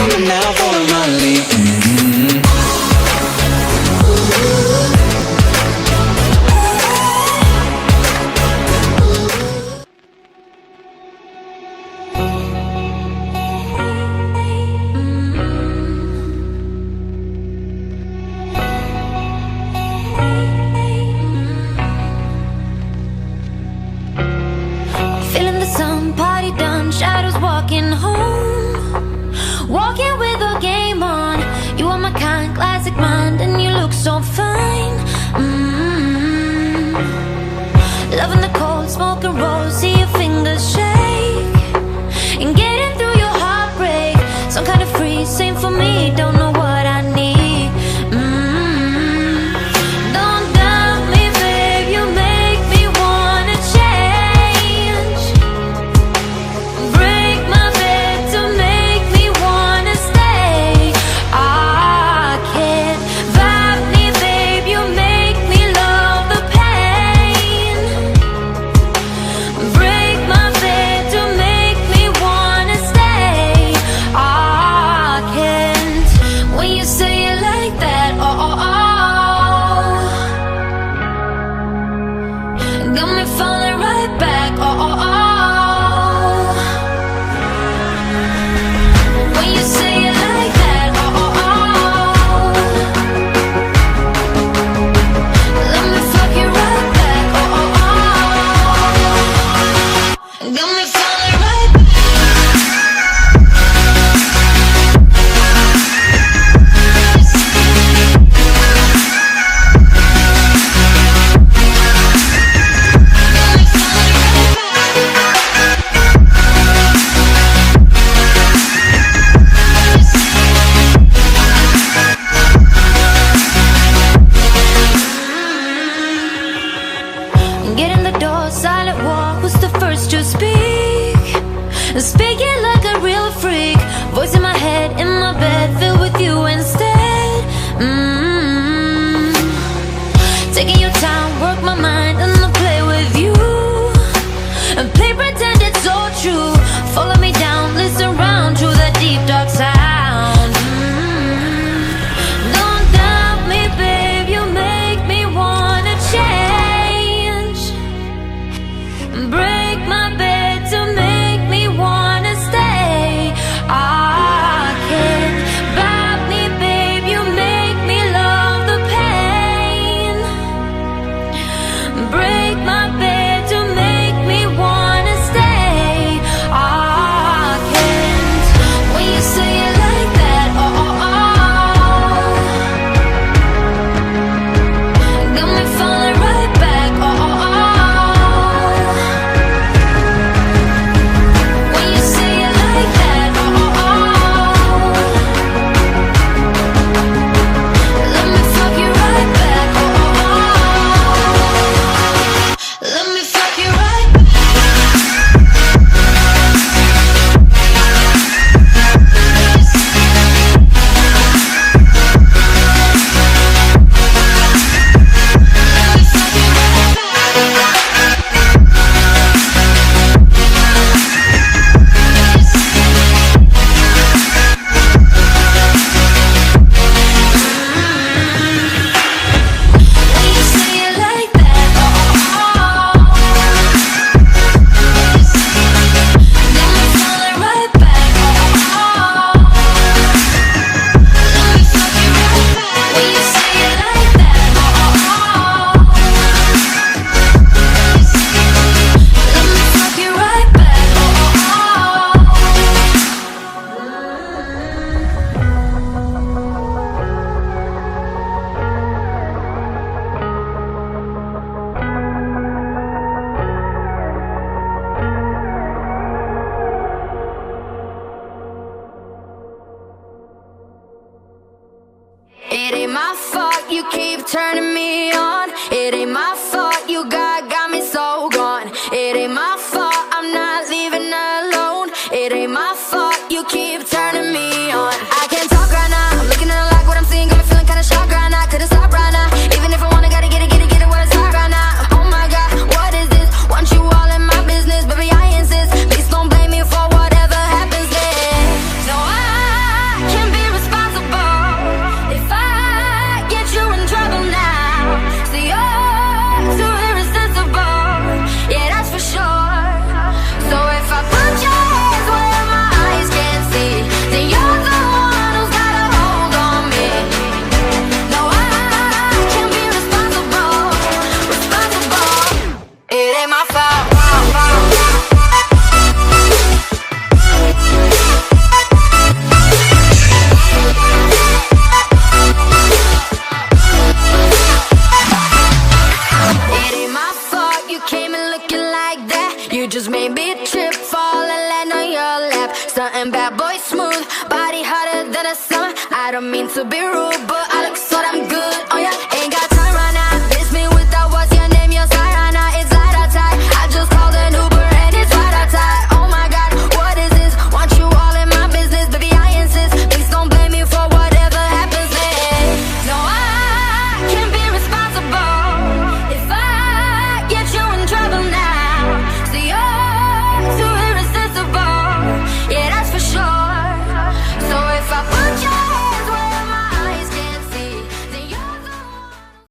coming now for my leave. Feeling the sun, party done, shadows walking home. Walking with a game on. You are my kind, classic mind, and you look so fine. Loving the cold, smoke and roll, see your fingers shake. And getting through your heartbreak, some kind of free, same for me, don't know what I need. Don't doubt me, babe, you make me wanna change. Break my bed to make me wanna stay. I can't vibe me, babe, you make me love the pain. Break my bed to make me wanna stay. I can't. When you say it like that, got me falling right back, when you say it like that, let me fuck you right back, got me falling right back. Get in the door, silent walk, who's the first to speak? Speaking like a real freak, voice in my head, in my bed, filled with you instead. Taking your time, work my mind, and I'll play with you. And play pretend it's all true. Follow me down, listen round to that deep dark sound. Don't doubt me, babe, you make me wanna change. Break my bed to make me wanna stay. I can't vibe me, babe, you make me love the pain. Break my bed to make me wanna stay. I can't. When you say it like that, got me falling right back, when you say it like that, let me fuck you right back, let me fuck you right back. When you say it like that, got me falling right back, let me fuck you right back. When you say it like that, let me fuck you right back. It ain't my fault you keep turning me on. It ain't my fault you got me so gone. It ain't my fault I'm not leaving alone. It ain't my fault you keep turning me on. I can't talk right now, I'm looking at like what I'm seeing, got me feeling kinda shocked right now. Couldn't stop right now, even if I wanna, gotta get it where it's hot right now. Oh my god, what is this? Want you all in my business, baby I insist. Please don't blame me for whatever happens next. No, I the summer. I don't mean to be rude, but I look so damn good